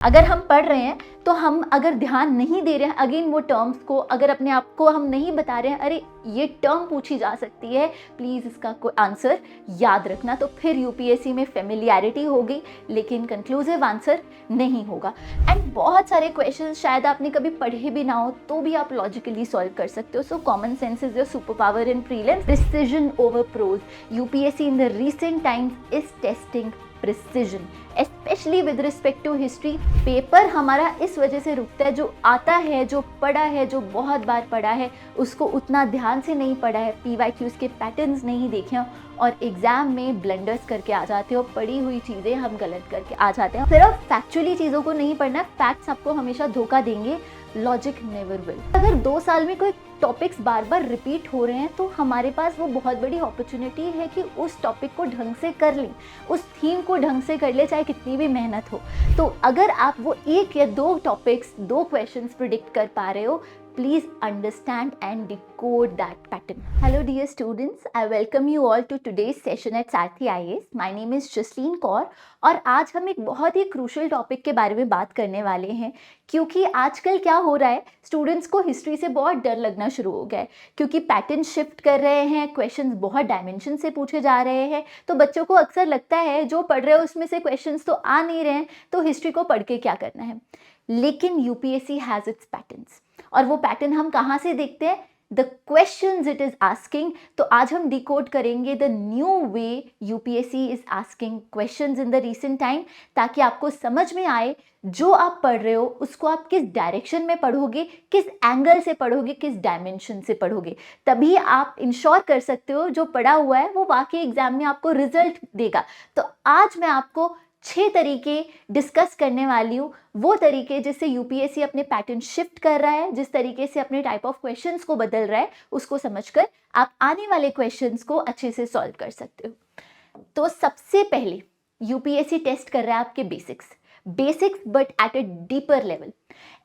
अगर हम पढ़ रहे हैं तो हम अगर ध्यान नहीं दे रहे हैं अगेन वो टर्म्स को, अगर अपने आप को हम नहीं बता रहे हैं अरे ये टर्म पूछी जा सकती है, प्लीज़ इसका कोई आंसर याद रखना, तो फिर यूपीएससी में फेमिलियरिटी होगी लेकिन कंक्लूसिव आंसर नहीं होगा। एंड बहुत सारे क्वेश्चंस शायद आपने कभी पढ़े भी ना हो तो भी आप लॉजिकली सॉल्व कर सकते हो। So common sense is your super power in prelims. Precision over prose, UPSC in the recent times is testing precision especially with respect to history. Paper हमारा इस वजह से रुकता है, जो आता है, जो पढ़ा है, जो बहुत बार पढ़ा है उसको उतना ध्यान से नहीं पढ़ा है, पीवाईक्यूज के पैटर्न्स नहीं देखे हैं और एग्जाम में ब्लंडर्स करके आ जाते हो, पढ़ी हुई चीज़ें हम गलत करके आ जाते हैं। सिर्फ फैक्चुअली चीज़ों को नहीं पढ़ना, फैक्ट्स आपको हमेशा धोखा देंगे, लॉजिक नेवर विल। अगर 2 साल में कोई टॉपिक्स बार बार रिपीट हो रहे हैं तो हमारे पास वो बहुत बड़ी अपॉर्चुनिटी है कि उस टॉपिक को ढंग से कर लें, उस थीम को ढंग से कर ले, चाहे कितनी भी मेहनत हो। तो अगर आप वो 1 या 2 टॉपिक्स, 2 क्वेश्चंस प्रिडिक्ट कर पा रहे हो, please understand and decode that pattern. Hello dear students, I welcome you all to today's session at Sarthi IAS. My name is Jasleen Kaur और आज हम एक बहुत ही क्रूशल टॉपिक के बारे में बात करने वाले हैं, क्योंकि आजकल क्या हो रहा है, स्टूडेंट्स को हिस्ट्री से बहुत डर लगना शुरू हो गया है क्योंकि पैटर्न शिफ्ट कर रहे हैं, क्वेश्चंस बहुत डायमेंशन से पूछे जा रहे हैं। तो बच्चों को अक्सर लगता है जो पढ़ रहे हो उसमें से क्वेश्चंस तो आ नहीं रहे हैं, तो हिस्ट्री को पढ़ के क्या करना है। लेकिन यूपीएससी हैज़ इट्स पैटर्न्स और वो पैटर्न हम कहाँ से देखते हैं, the questions it is asking. तो आज हम डिकोड करेंगे the new way UPSC is asking questions in the recent time, ताकि आपको समझ में आए जो आप पढ़ रहे हो उसको आप किस डायरेक्शन में पढ़ोगे, किस एंगल से पढ़ोगे, किस डायमेंशन से पढ़ोगे, तभी आप इंश्योर कर सकते हो जो पढ़ा हुआ है वो वाकई एग्जाम में आपको रिजल्ट देगा। तो आज मैं आपको 6 तरीके डिस्कस करने वाली हूँ, वो तरीके जिससे यूपीएससी अपने पैटर्न शिफ्ट कर रहा है, जिस तरीके से अपने टाइप ऑफ क्वेश्चंस को बदल रहा है, उसको समझकर आप आने वाले क्वेश्चंस को अच्छे से सॉल्व कर सकते हो। तो सबसे पहले यूपीएससी टेस्ट कर रहा है आपके basics but at a deeper level.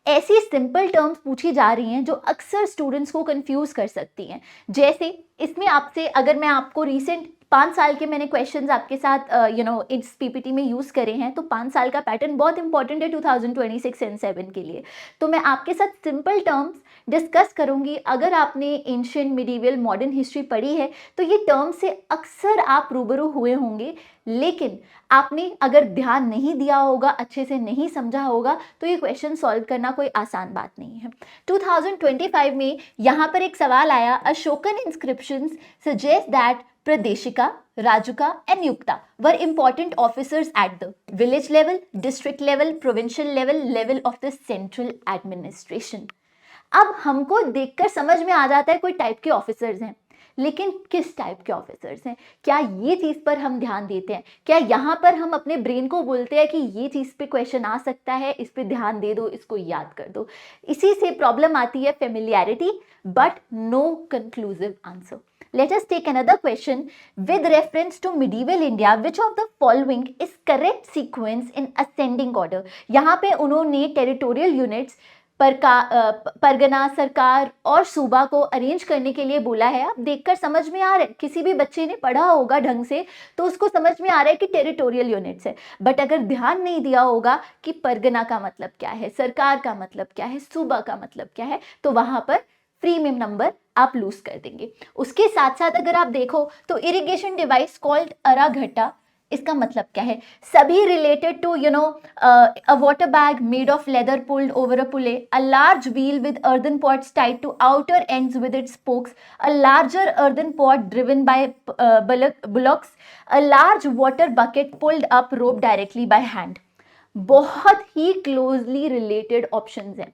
ऐसी सिंपल टर्म्स पूछी जा रही हैं जो अक्सर स्टूडेंट्स को कंफ्यूज कर सकती हैं। जैसे इसमें आपसे अगर मैं आपको रिसेंट 5 साल के मैंने क्वेश्चंस आपके साथ इस पीपीटी में यूज़ करे हैं, तो 5 साल का पैटर्न बहुत इंपॉर्टेंट है 2026 एंड 7 के लिए। तो मैं आपके साथ सिंपल टर्म्स डिस्कस करूंगी। अगर आपने एंशिएंट, मिडीवल, मॉडर्न हिस्ट्री पढ़ी है तो ये टर्म्स से अक्सर आप रूबरू हुए होंगे, लेकिन आपने अगर ध्यान नहीं दिया होगा, अच्छे से नहीं समझा होगा, तो ये क्वेश्चन सॉल्व करना कोई आसान बात नहीं है। 2025 में यहाँ पर एक सवाल आया, Ashokan inscriptions suggest that Pradeshika, Rajuka and Yukta were important officers at the village level, district level, provincial level of the central administration. अब हमको देखकर समझ में आ जाता है कोई टाइप के ऑफिसर्स हैं, लेकिन किस टाइप के ऑफिसर्स हैं, क्या ये चीज़ पर हम ध्यान देते हैं, क्या यहाँ पर हम अपने ब्रेन को बोलते हैं कि ये चीज़ पे क्वेश्चन आ सकता है, इस पे ध्यान दे दो, इसको याद कर दो। इसी से प्रॉब्लम आती है familiarity but no conclusive answer. Let us take another question. With reference to medieval India, which of the following is correct sequence in ascending order? यहाँ पे उन्होंने टेरिटोरियल यूनिट्स परगना, सरकार और सूबा को अरेंज करने के लिए बोला है। आप देखकर समझ में आ रहा है, किसी भी बच्चे ने पढ़ा होगा ढंग से तो उसको समझ में आ रहा है कि टेरिटोरियल यूनिट्स है, बट अगर ध्यान नहीं दिया होगा कि परगना का मतलब क्या है, सरकार का मतलब क्या है, सूबा का मतलब क्या है, तो वहां पर फ्री में नंबर आप लूज कर देंगे। उसके साथ साथ अगर आप देखो तो इरिगेशन डिवाइस कॉल्ड अराघट्टा, इसका मतलब क्या है, सभी related to a water bag made of leather pulled over a pulley, a large wheel with earthen pots tied to outer ends with its spokes, a larger earthen pot driven by bullocks, a large water bucket pulled up rope directly by hand. बहुत ही closely related options हैं।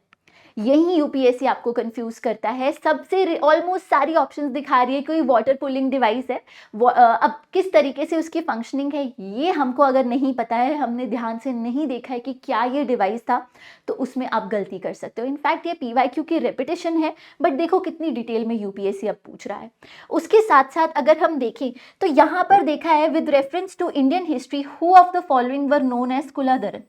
यही UPSC आपको confuse करता है, सबसे almost सारी options दिखा रही है कोई वाटर पुलिंग डिवाइस है। अब किस तरीके से उसकी फंक्शनिंग है ये हमको अगर नहीं पता है, हमने ध्यान से नहीं देखा है कि क्या ये डिवाइस था, तो उसमें आप गलती कर सकते हो। इनफैक्ट ये पीवाईक्यू की रेपिटेशन है, बट देखो कितनी डिटेल में यूपीएससी अब पूछ रहा है। उसके साथ साथ अगर हम देखें तो यहाँ पर देखा है with reference to Indian history who of the following were known as Kuladharan.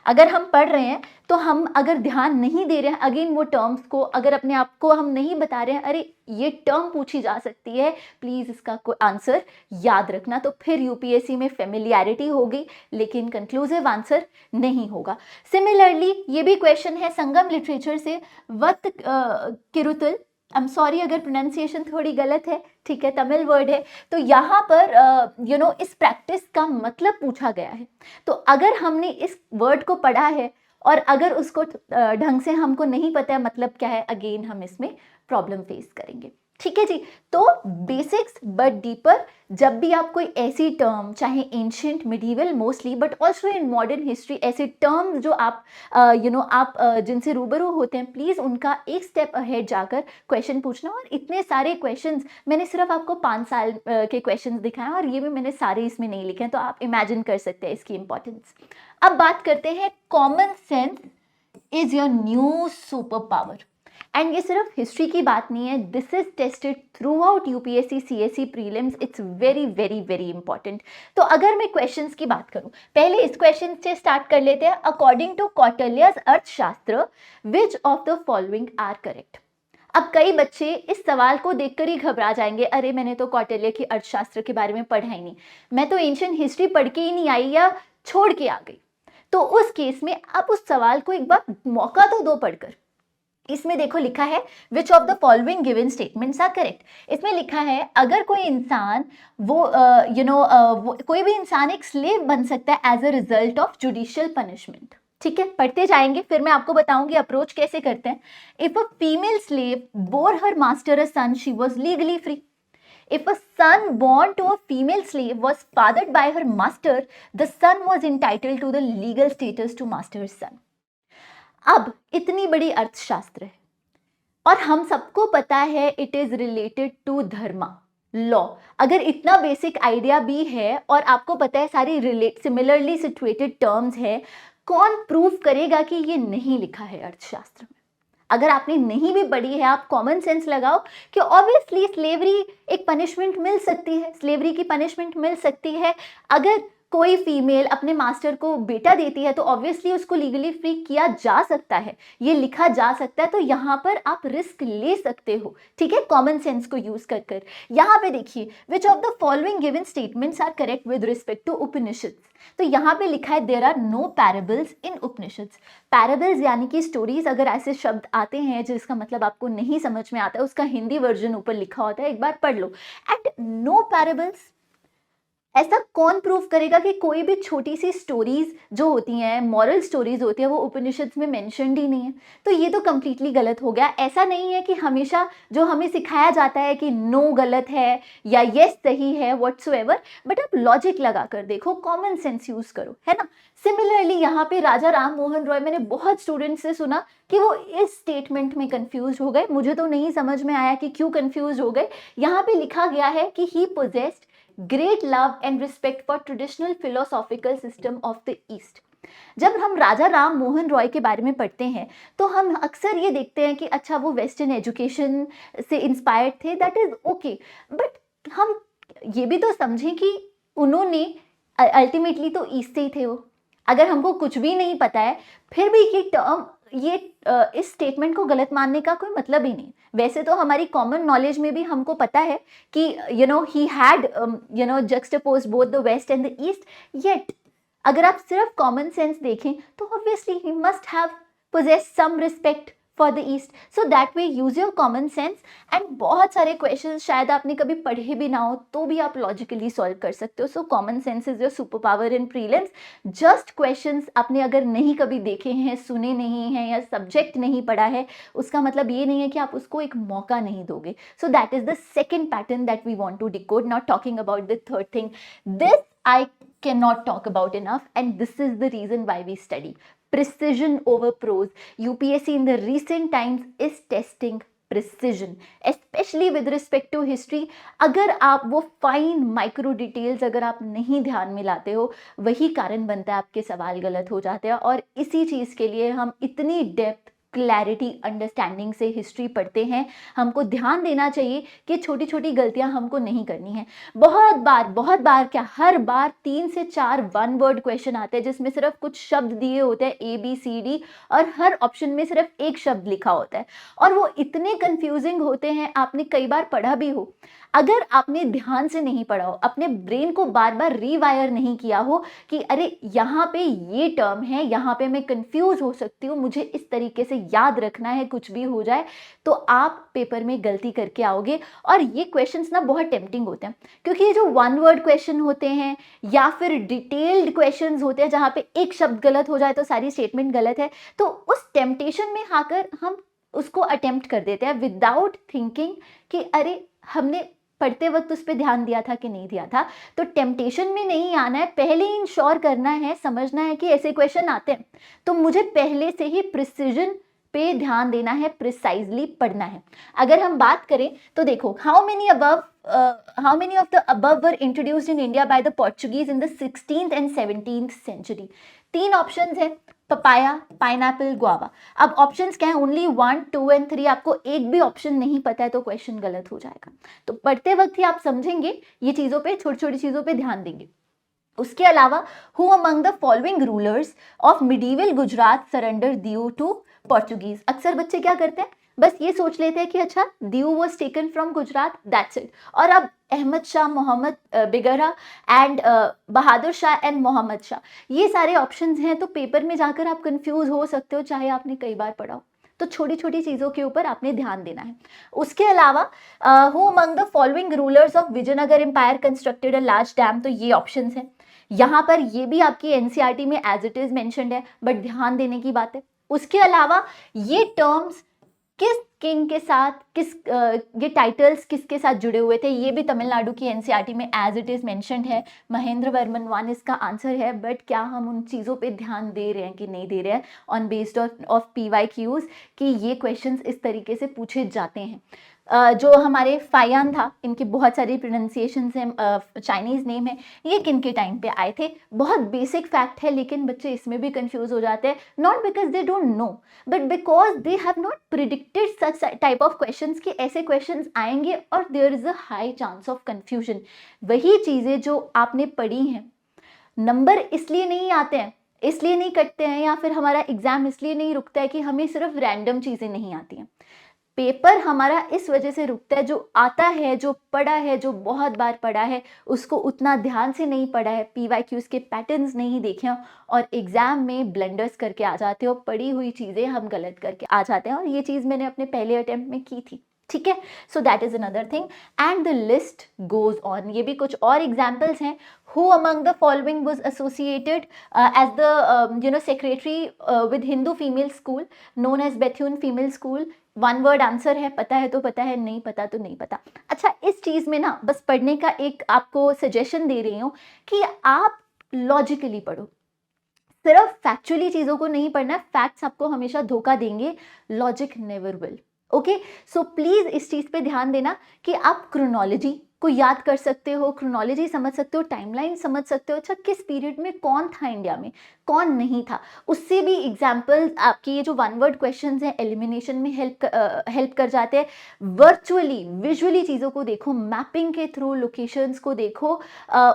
अगर हम पढ़ रहे हैं तो हम अगर ध्यान नहीं दे रहे हैं अगेन वो टर्म्स को, अगर अपने आप को हम नहीं बता रहे हैं अरे ये टर्म पूछी जा सकती है, प्लीज इसका कोई आंसर याद रखना, तो फिर यूपीएससी में फेमिलियरिटी होगी लेकिन कंक्लूसिव आंसर नहीं होगा। सिमिलरली ये भी क्वेश्चन है संगम लिटरेचर से, वत किरुतल, आई एम सॉरी अगर प्रोनाउंसिएशन थोड़ी गलत है, ठीक है, तमिल वर्ड है। तो यहाँ पर इस प्रैक्टिस का मतलब पूछा गया है। तो अगर हमने इस वर्ड को पढ़ा है और अगर उसको ढंग से हमको नहीं पता है मतलब क्या है, अगेन हम इसमें प्रॉब्लम फेस करेंगे। ठीक है जी। तो बेसिक्स बट डीपर, जब भी आप कोई ऐसी टर्म, चाहे ancient, medieval mostly, but also in modern history, ऐसे टर्म जो आप जिनसे रूबरू होते हैं, प्लीज़ उनका एक स्टेप अहेड जाकर क्वेश्चन पूछना। और इतने सारे क्वेश्चंस, मैंने सिर्फ आपको 5 साल के क्वेश्चंस दिखाए और ये भी मैंने सारे इसमें नहीं लिखे हैं, तो आप इमेजिन कर सकते हैं इसकी इंपॉर्टेंस। अब बात करते हैं common sense is your new super power. And ये सिर्फ हिस्ट्री की बात नहीं है, this is tested through out UPSC CSC prelims, it's very very very important. तो अगर मैं क्वेश्चंस की बात करूं, पहले इस क्वेश्चन से स्टार्ट कर लेते हैं। According to Kautilya's Arthashastra, which of the following are correct. अब कई बच्चे इस सवाल को देखकर ही घबरा जाएंगे, अरे मैंने तो कौटिल्य की अर्थशास्त्र के बारे में पढ़ा ही नहीं, मैं तो एंशिएंट हिस्ट्री पढ़ के ही नहीं आई या छोड़ के आ गई। तो उस केस में आप उस सवाल को एक बार मौका तो दो पढ़कर। इसमें देखो लिखा है which of the following given statements are correct. इसमें लिखा है अगर कोई इंसान कोई भी इंसान एक स्लेव बन सकता है as a result of judicial punishment. ठीक है, पढ़ते जाएंगे फिर मैं आपको बताऊंगी अप्रोच कैसे करते हैं। If a female slave bore her master a son, she was legally free. If a son born to a female slave was fathered by her master, the son was entitled to the legal status to master's son. अब इतनी बड़ी अर्थशास्त्र है और हम सबको पता है it is related to dharma law. अगर इतना बेसिक आइडिया भी है और आपको पता है सारी सिमिलरली सिचुएटेड टर्म्स है, कौन प्रूव करेगा कि ये नहीं लिखा है अर्थशास्त्र में? अगर आपने नहीं भी पढ़ी है, आप कॉमन सेंस लगाओ कि ऑब्वियसली स्लेवरी एक पनिशमेंट मिल सकती है, स्लेवरी की पनिशमेंट मिल सकती है। अगर कोई फीमेल अपने मास्टर को बेटा देती है तो ऑब्वियसली उसको लीगली फ्री किया जा सकता है, ये लिखा जा सकता है। तो यहाँ पर आप रिस्क ले सकते हो, ठीक है, कॉमन सेंस को यूज कर कर। यहाँ पे देखिए which of the following given statements are correct with respect to Upanishads. तो यहाँ पे लिखा है there are no parables in Upanishads. Parables यानी कि स्टोरीज, अगर ऐसे शब्द आते हैं जिसका मतलब आपको नहीं समझ में आता है, उसका हिंदी वर्जन ऊपर लिखा होता है, एक बार पढ़ लो। एंड नो पैराबल्स, ऐसा कौन प्रूव करेगा कि कोई भी छोटी सी स्टोरीज जो होती हैं, मॉरल स्टोरीज होती है, वो उपनिषद में मेंशन्ड ही नहीं है? तो ये तो कंप्लीटली गलत हो गया। ऐसा नहीं है कि हमेशा जो हमें सिखाया जाता है कि नो गलत है या यस सही है व्हाटसोएवर, बट आप लॉजिक लगा कर देखो, कॉमन सेंस यूज करो, है ना। सिमिलरली यहाँ पे राजा राम मोहन रॉय, मैंने बहुत स्टूडेंट्स से सुना कि वो इस स्टेटमेंट में कंफ्यूज हो गए, मुझे तो नहीं समझ में आया कि क्यों कंफ्यूज हो गए। यहाँ पे लिखा गया है कि he possessed great love and respect for traditional philosophical system of the east. जब हम राजा राम मोहन रॉय के बारे में पढ़ते हैं तो हम अक्सर ये देखते हैं कि अच्छा वो वेस्टर्न एजुकेशन से इंस्पायर्ड थे, दैट इज ओके, बट हम ये भी तो समझें कि उन्होंने अल्टीमेटली तो ईस्ट से ही थे वो। अगर हमको कुछ भी नहीं पता है फिर भी ये टर्म, इस स्टेटमेंट को गलत मानने का कोई मतलब ही नहीं। वैसे तो हमारी कॉमन नॉलेज में भी हमको पता है कि he had juxtapose both the west and the east, yet अगर आप सिर्फ कॉमन सेंस देखें तो obviously he must have possess some respect for the east, so that way use your common sense. And बहुत सारे क्वेश्चंस शायद आपने कभी पढ़े भी ना हो तो भी आप लॉजिकली सॉल्व कर सकते हो। So common sense is your super power in prelims. Just questions आपने अगर नहीं कभी देखे हैं, सुने नहीं हैं या सब्जेक्ट नहीं पढ़ा है, उसका मतलब ये नहीं है कि आप उसको एक मौका नहीं दोगे। So that is the second pattern that we want to decode, not talking about the third thing. This I cannot talk about enough, and this is the reason why we study precision over prose. UPSC in the recent times is testing precision, especially with respect to history. अगर आप वो fine micro details अगर आप नहीं ध्यान में लाते हो, वही कारण बनता है आपके सवाल गलत हो जाते हैं। और इसी चीज़ के लिए हम इतनी डेप्थ, क्लैरिटी अंडरस्टैंडिंग से हिस्ट्री पढ़ते हैं, हमको ध्यान देना चाहिए कि छोटी छोटी गलतियां हमको नहीं करनी है। बहुत बार क्या, हर बार 3 से 4 वन वर्ड क्वेश्चन आते हैं जिसमें सिर्फ कुछ शब्द दिए होते हैं ABCD, और हर ऑप्शन में सिर्फ एक शब्द लिखा होता है, और वो इतने कंफ्यूजिंग होते हैं। आपने कई बार पढ़ा भी हो, अगर आपने ध्यान से नहीं पढ़ा हो, अपने ब्रेन को बार बार रीवायर नहीं किया हो कि अरे यहाँ पे ये टर्म है, यहाँ पे मैं कंफ्यूज हो सकती हूँ, मुझे इस तरीके से याद रखना है कुछ भी हो जाए, तो आप पेपर में गलती करके आओगे। और ये क्वेश्चंस ना बहुत टेम्पटिंग होते हैं, क्योंकि ये जो वन वर्ड क्वेश्चन होते हैं या फिर डिटेल्ड क्वेश्चंस होते हैं जहाँ पे एक शब्द गलत हो जाए तो सारी स्टेटमेंट गलत है, तो उस टेम्पटेशन में आकर हम उसको अटेम्प्ट कर देते हैं विदाउट थिंकिंग कि अरे हमने पढ़ते वक्त उस पर ध्यान दिया था कि नहीं दिया था। तो टेम्पटेशन में नहीं आना है, पहले ही इंश्योर करना है, समझना है कि ऐसे क्वेश्चन आते हैं, तो मुझे पहले से ही प्रिसीजन पे ध्यान देना है, प्रिसाइजली पढ़ना है। अगर हम बात करें तो देखो, how many of the above were introduced in India by the Portuguese in the 16th and 17th century. 3 options है, पपाया, पाइनएप्पल, गुआवा। अब ऑप्शंस क्या है, ओनली 1, 2 and 3। आपको एक भी ऑप्शन नहीं पता है तो क्वेश्चन गलत हो जाएगा। तो पढ़ते वक्त ही आप समझेंगे ये चीजों पे, छोटी छोटी चीजों पे ध्यान देंगे। उसके अलावा, who among the following rulers of medieval Gujarat surrender Diu to Portuguese. अक्सर बच्चे क्या करते हैं, बस ये सोच लेते हैं कि अच्छा Diu was taken from Gujarat, that's it. और अब अहमद शाह, मोहम्मद बिगरा एंड बहादुर शाह एंड मोहम्मद शाह, ये सारे ऑप्शंस हैं, तो पेपर में जाकर आप कंफ्यूज हो सकते हो, चाहे आपने कई बार पढ़ा हो। तो छोटी छोटी चीज़ों के ऊपर आपने ध्यान देना है। उसके अलावा, who among the following rulers of Vijayanagara empire constructed a large dam, तो ये ऑप्शंस हैं। यहाँ पर ये भी आपकी NCERT में एज इट इज मेंशन्ड है, बट ध्यान देने की बात है। उसके अलावा ये टर्म्स किस किंग के साथ, ये टाइटल्स किसके साथ जुड़े हुए थे, ये भी तमिलनाडु की NCERT में एज इट इज मेंशन्ड है। महेंद्र वर्मन 1 इसका आंसर है, बट क्या हम उन चीज़ों पे ध्यान दे रहे हैं कि नहीं दे रहे हैं ऑन बेस्ड ऑफ PYQs कि ये क्वेश्चंस इस तरीके से पूछे जाते हैं। जो हमारे फायान था, इनके बहुत सारी प्रोनाउंसिएशंस हैं, चाइनीज़ नेम है, ये किन के टाइम पे आए थे। बहुत बेसिक फैक्ट है, लेकिन बच्चे इसमें भी कंफ्यूज हो जाते हैं, not because they don't know but because they have not predicted such type of questions कि ऐसे क्वेश्चंस आएंगे, और there is a high chance of confusion. वही चीज़ें जो आपने पढ़ी हैं, नंबर इसलिए नहीं आते हैं, इसलिए नहीं कटते हैं, या फिर हमारा एग्जाम इसलिए नहीं रुकता है कि हमें सिर्फ रैंडम चीज़ें नहीं आती हैं। पेपर हमारा इस वजह से रुकता है, जो आता है, जो पढ़ा है, जो बहुत बार पढ़ा है, उसको उतना ध्यान से नहीं पढ़ा है, PYQs के पैटर्न्स नहीं देखे, और एग्जाम में ब्लंडर्स करके आ जाते हो, पढ़ी हुई चीज़ें हम गलत करके आ जाते हैं। और ये चीज़ मैंने अपने पहले अटेम्प्ट में की थी, ठीक है। So that is another thing and the list goes on. ये भी कुछ और एग्जाम्पल्स हैं। Who among the following was associated as the secretary with Hindu female school known as Bethune female school. 1 word answer है, पता है तो पता है, नहीं पता तो नहीं पता। अच्छा, इस चीज़ में ना बस पढ़ने का एक आपको सजेशन दे रही हूँ कि आप लॉजिकली पढ़ो, सिर्फ फैक्चुअली चीज़ों को नहीं पढ़ना है। फैक्ट्स आपको हमेशा धोखा देंगे, logic never will. Okay, so please इस चीज़ पे ध्यान देना कि आप क्रोनोलॉजी को याद कर सकते हो, क्रोनोलॉजी समझ सकते हो, टाइमलाइन समझ सकते हो। अच्छा, किस पीरियड में कौन था इंडिया में, कौन नहीं था, उससे भी एग्जाम्पल आपकी ये जो 1 वर्ड क्वेश्चंस हैं एलिमिनेशन में हेल्प कर जाते हैं। वर्चुअली, विजुअली चीज़ों को देखो, मैपिंग के थ्रू लोकेशंस को देखो,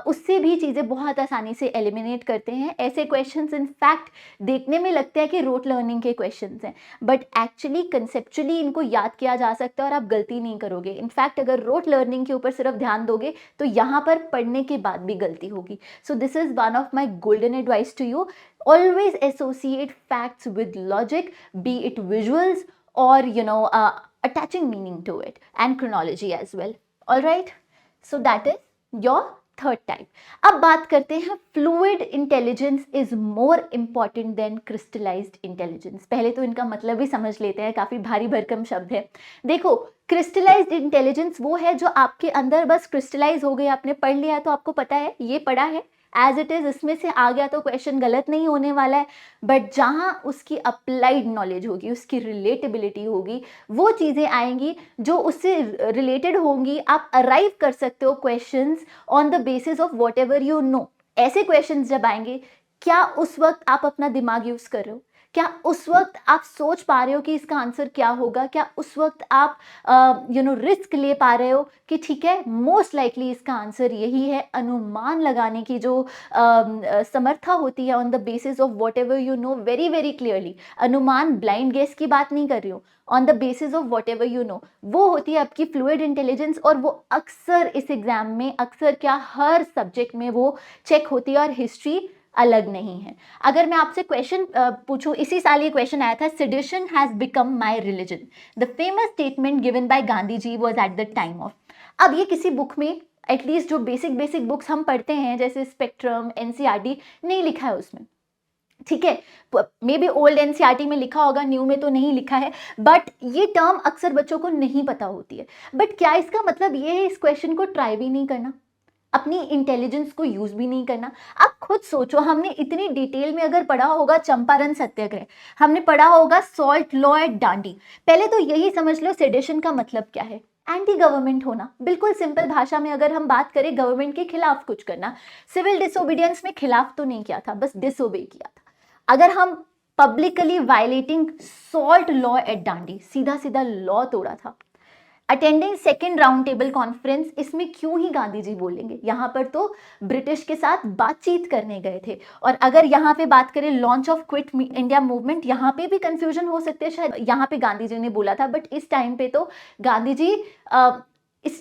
उससे भी चीज़ें बहुत आसानी से एलिमिनेट करते हैं। ऐसे क्वेश्चंस इनफैक्ट देखने में लगते हैं कि रोट लर्निंग के क्वेश्चंस हैं, बट एक्चुअली कंसेप्चुअली इनको याद किया जा सकता है और आप गलती नहीं करोगे। इनफैक्ट अगर रोट लर्निंग के ऊपर सिर्फ ध्यान दोगे तो यहाँ पर पढ़ने के बाद भी गलती होगी। So this is one of my golden advice to you, always associate facts with logic, be it visuals or attaching meaning to it, and chronology as well. All right, so that is your third type. अब बात करते हैं, fluid intelligence is more important than crystallized intelligence. पहले तो इनका मतलब भी समझ लेते हैं, काफ़ी भारी भरकम शब्द है। देखो, क्रिस्टलाइज्ड इंटेलिजेंस वो है जो आपके अंदर बस क्रिस्टलाइज हो गई, आपने पढ़ लिया तो आपको पता है ये पढ़ा है एज इट इज, इसमें से आ गया तो क्वेश्चन गलत नहीं होने वाला है। बट जहाँ उसकी अप्लाइड नॉलेज होगी, उसकी रिलेटेबिलिटी होगी, वो चीज़ें आएंगी जो उससे रिलेटेड होंगी। आप अराइव कर सकते हो questions on the basis of what ever you know. ऐसे क्वेश्चंस जब आएंगे, क्या उस वक्त आप अपना दिमाग यूज़ कर रहे हो, क्या उस वक्त आप सोच पा रहे हो कि इसका आंसर क्या होगा? क्या उस वक्त आप रिस्क ले पा रहे हो कि ठीक है, मोस्ट लाइकली इसका आंसर यही है? अनुमान लगाने की जो समर्था होती है on the basis of what ever you know very very clearly, अनुमान ब्लाइंड गेस की बात नहीं कर रही हूँ, on the basis of what ever you know, वो होती है आपकी फ्लूइड इंटेलिजेंस। और वो अक्सर इस एग्जाम में, अक्सर क्या, हर सब्जेक्ट में वो चेक होती है, और हिस्ट्री अलग नहीं है। अगर मैं आपसे क्वेश्चन पूछूं, इसी साल ये क्वेश्चन आया था, sedition has become my religion, the famous statement given by Gandhi ji was at the time of. अब ये किसी बुक में, एटलीस्ट जो बेसिक बेसिक बुक्स हम पढ़ते हैं जैसे स्पेक्ट्रम, एनसीईआरटी, नहीं लिखा है उसमें, ठीक है। मे बी ओल्ड एनसीईआरटी में लिखा होगा, न्यू में तो नहीं लिखा है, बट ये टर्म अक्सर बच्चों को नहीं पता होती है। बट क्या इसका मतलब ये है इस क्वेश्चन को ट्राई भी नहीं करना, अपनी इंटेलिजेंस को यूज भी नहीं करना? आप खुद सोचो, हमने इतनी डिटेल में अगर पढ़ा होगा चंपारण सत्याग्रह, हमने पढ़ा होगा सॉल्ट लॉ एट डांडी, पहले तो यही समझ लो सेडिशन का मतलब क्या है, एंटी गवर्नमेंट होना। बिल्कुल सिंपल भाषा में अगर हम बात करें, गवर्नमेंट के खिलाफ कुछ करना। सिविल डिसोबीडियंस में खिलाफ तो नहीं किया था, बस डिसोबे किया था। अगर हम publicly violating salt law at Dandi, सीधा सीधा लॉ तोड़ा था। Attending second round table conference, इसमें क्यों ही गांधी जी बोलेंगे, यहाँ पर तो ब्रिटिश के साथ बातचीत करने गए थे। और अगर यहाँ पे बात करें launch of quit India movement, यहाँ पे भी कंफ्यूजन हो सकते हैं, शायद यहाँ पे गांधी जी ने बोला था, बट इस टाइम पे तो गांधी जी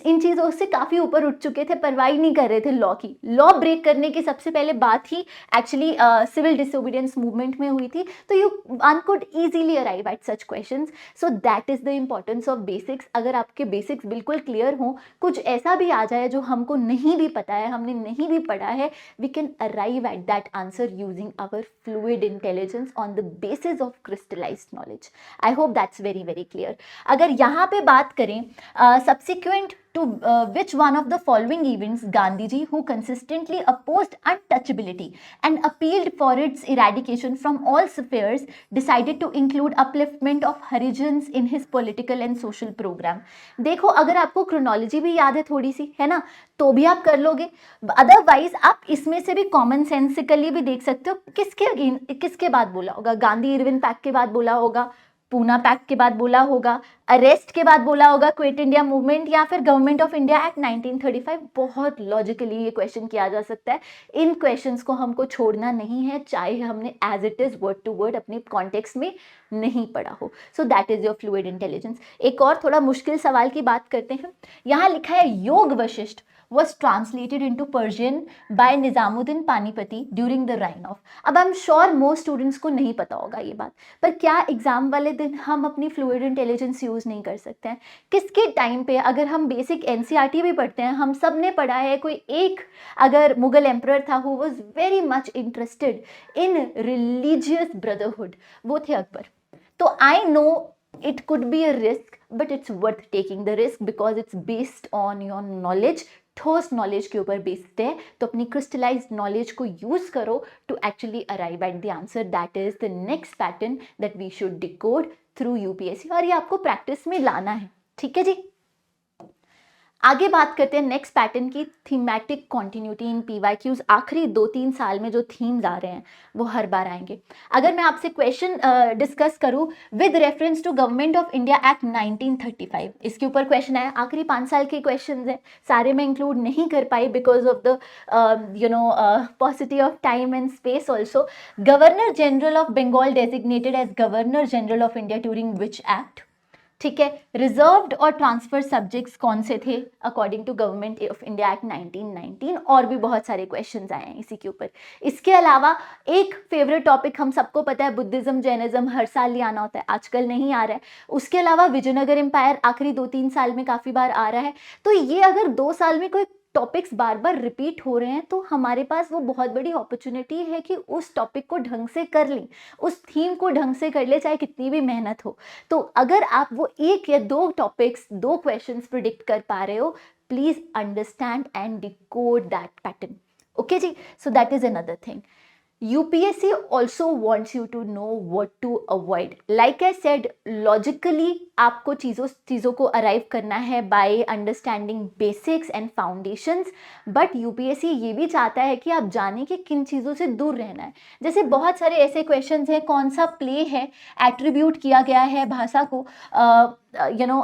इन चीज़ों से काफ़ी ऊपर उठ चुके थे, परवाह नहीं कर रहे थे लॉ की। लॉ ब्रेक करने की सबसे पहले बात ही एक्चुअली सिविल डिसोबीडियंस मूवमेंट में हुई थी। तो you one could easily arrive at such questions. So that is the importance of basics. अगर आपके बेसिक्स बिल्कुल क्लियर हों, कुछ ऐसा भी आ जाए जो हमको नहीं भी पता है, हमने नहीं भी पढ़ा है, we can arrive at that answer using our fluid intelligence on the basis of crystallised knowledge. I hope that's very very clear. अगर यहाँ पे बात करें subsequent to which one of the following events Gandhi ji, who consistently opposed untouchability and appealed for its eradication from all spheres, decided to include upliftment of Harijans in his political and social program? देखो, अगर आपको chronology भी याद है थोड़ी सी, है ना, तो भी आप कर लोगे। अदरवाइज आप इसमें से भी कॉमन सेंसिकली भी देख सकते हो, किसके बाद बोला होगा, गांधी इरविन पैक्ट के बाद बोला होगा, पूना पैक्ट के बाद बोला होगा, अरेस्ट के बाद बोला होगा, क्विट इंडिया मूवमेंट, या फिर गवर्नमेंट ऑफ इंडिया एक्ट 1935। बहुत लॉजिकली ये क्वेश्चन किया जा सकता है। इन क्वेश्चंस को हमको छोड़ना नहीं है, चाहे हमने as it is word to word अपने कॉन्टेक्स्ट में नहीं पढ़ा हो। So that is your fluid intelligence. एक और थोड़ा मुश्किल सवाल की बात करते हैं। यहाँ लिखा है योग Vashishtha was translated into Persian by Nizamuddin Panipati during the reign of। अब I am sure most students को नहीं पता होगा ये बात, पर क्या एग्जाम वाले दिन हम अपनी फ्लूइड इंटेलिजेंस यूज नहीं कर सकते हैं? किसके टाइम पे, अगर हम बेसिक एनसीईआरटी भी पढ़ते हैं, हम सब ने पढ़ा है, कोई एक अगर मुगल एम्परर था who was very much interested in religious brotherhood, वो थे अकबर। तो I know it could be a risk, but it's worth taking the risk because it's based on your knowledge, ठोस नॉलेज के ऊपर बेस्ड है। तो अपनी क्रिस्टलाइज्ड नॉलेज को यूज करो to actually arrive at the answer. That is the next pattern that we should decode through UPSC, और ये आपको प्रैक्टिस में लाना है, ठीक है जी। आगे बात करते हैं नेक्स्ट पैटर्न की, थीमेटिक कॉन्टिन्यूटी इन पीवाईक्यूज। आखिरी 2-3 साल में जो थीम्स आ रहे हैं वो हर बार आएंगे। अगर मैं आपसे क्वेश्चन डिस्कस करूं with reference to government of India Act 1935, इसके ऊपर क्वेश्चन आया। आखिरी 5 साल के क्वेश्चन हैं, सारे मैं इंक्लूड नहीं कर पाई because of the paucity of time and space also. Governor general of Bengal designated as governor general of India during which act? ठीक है, रिजर्व्ड और ट्रांसफर सब्जेक्ट्स कौन से थे according to government of India act 1919? और भी बहुत सारे क्वेश्चंस आए हैं इसी के ऊपर। इसके अलावा एक फेवरेट टॉपिक हम सबको पता है, बुद्धिज्म जैनिज्म, हर साल ले आना होता है, आजकल नहीं आ रहा है। उसके अलावा विजयनगर एम्पायर आखिरी 2-3 साल में काफ़ी बार आ रहा है। तो ये अगर 2 साल में कोई टॉपिक्स बार बार रिपीट हो रहे हैं तो हमारे पास वो बहुत बड़ी अपॉर्चुनिटी है कि उस टॉपिक को ढंग से कर लें, उस थीम को ढंग से कर ले, चाहे कितनी भी मेहनत हो। तो अगर आप वो 1 या 2 टॉपिक्स, 2 क्वेश्चंस प्रिडिक्ट कर पा रहे हो, please understand and decode that pattern. Okay जी, so that is another thing. UPSC also wants you to know what to avoid. Like I said, logically आपको चीज़ों को अराइव करना है by understanding basics and foundations, but UPSC ये भी चाहता है कि आप जाने कि किन चीज़ों से दूर रहना है। जैसे बहुत सारे ऐसे क्वेश्चंस हैं, कौन सा प्ले है एट्रीब्यूट किया गया है भाषा को,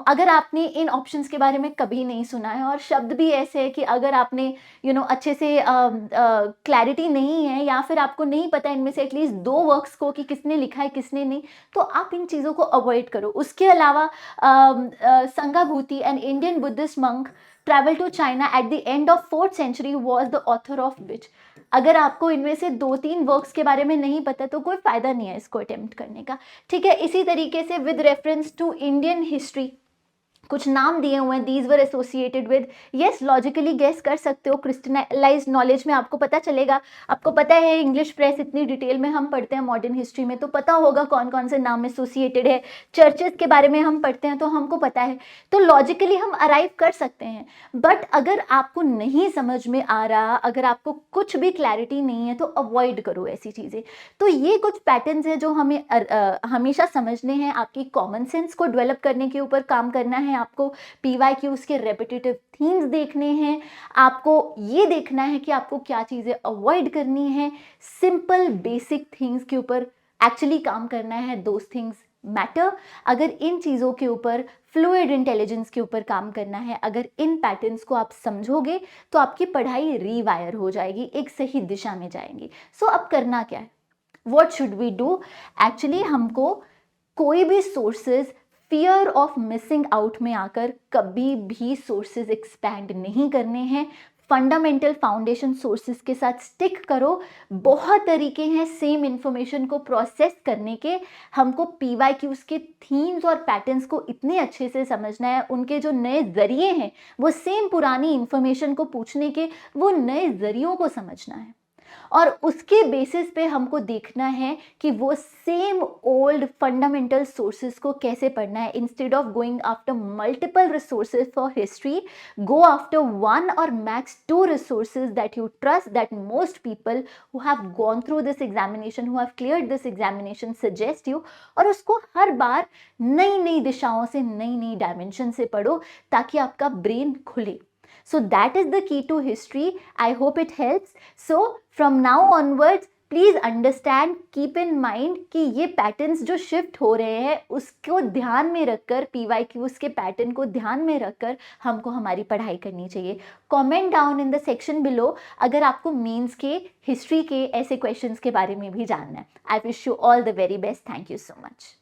अगर आपने इन ऑप्शंस के बारे में कभी नहीं सुना है, और शब्द भी ऐसे है कि अगर आपने अच्छे से क्लैरिटी नहीं है, या फिर आपको नहीं पता इनमें से एटलीस्ट 2 वर्क्स को कि किसने लिखा है किसने नहीं, तो आप इन चीज़ों को अवॉइड करो। उसके अलावा Sanghabhuti, an Indian buddhist monk travel to China at the end of 4th century was the author of which. अगर आपको इनमें से 2-3 वर्क्स के बारे में नहीं पता तो कोई फ़ायदा नहीं है इसको अटेम्प्ट करने का, ठीक है। इसी तरीके से with reference to Indian history कुछ नाम दिए हुए हैं, these were associated with, yes logically guess कर सकते हो, क्रिस्टलाइज नॉलेज में आपको पता चलेगा। आपको पता है इंग्लिश प्रेस इतनी डिटेल में हम पढ़ते हैं मॉडर्न हिस्ट्री में, तो पता होगा कौन कौन से नाम एसोसिएटेड है। चर्चेस के बारे में हम पढ़ते हैं तो हमको पता है, तो लॉजिकली हम अराइव कर सकते हैं। बट अगर आपको नहीं समझ में आ रहा, अगर आपको कुछ भी क्लैरिटी नहीं है, तो अवॉइड करो ऐसी चीज़ें। तो ये कुछ पैटर्न्स हैं जो हमें हमेशा समझने हैं। आपकी कॉमन सेंस को डेवलप करने के ऊपर काम करना है, आपको PYQs के रेपिटेटिव थीम्स देखने हैं, आपको ये देखना है कि आपको क्या चीज़ें अवॉइड करनी है, सिंपल बेसिक थिंग्स के ऊपर एक्चुअली काम करना है, दोज थिंग्स मैटर। अगर इन चीज़ों के ऊपर, फ्लूइड इंटेलिजेंस के ऊपर काम करना है, अगर इन पैटर्न्स को आप समझोगे तो आपकी पढ़ाई रीवायर हो जाएगी, एक सही दिशा में जाएंगी। सो अब करना क्या है, what should we do? Actually हमको कोई भी sources fear of missing out में आकर कभी भी सोर्सेज एक्सपैंड नहीं करने हैं। फंडामेंटल फाउंडेशन सोर्सेज के साथ स्टिक करो। बहुत तरीके हैं सेम इंफॉर्मेशन को प्रोसेस करने के। हमको PYQs के थीम्स और पैटर्न्स को इतने अच्छे से समझना है, उनके जो नए ज़रिए हैं वो सेम पुरानी इंफॉर्मेशन को पूछने के, वो नए ज़रियों को समझना है, और उसके बेसिस पे हमको देखना है कि वो सेम ओल्ड फंडामेंटल सोर्सेज को कैसे पढ़ना है। Instead of going after multiple resources for history, go after 1 or max 2 resources that you trust, that most people who have gone through this examination, who have cleared this examination suggest you, और उसको हर बार नई नई दिशाओं से, नई नई dimension से पढ़ो ताकि आपका ब्रेन खुले। So that is the key to history. I hope it helps. So from now onwards, please understand, keep in mind कि ये पैटर्न्स जो शिफ्ट हो रहे हैं उसको ध्यान में रखकर, PYQs के पैटर्न को ध्यान में रखकर हमको हमारी पढ़ाई करनी चाहिए। Comment down in the section below अगर आपको मेंस के, हिस्ट्री के ऐसे क्वेश्चंस के बारे में भी जानना है। I wish you all the very best. Thank you so much.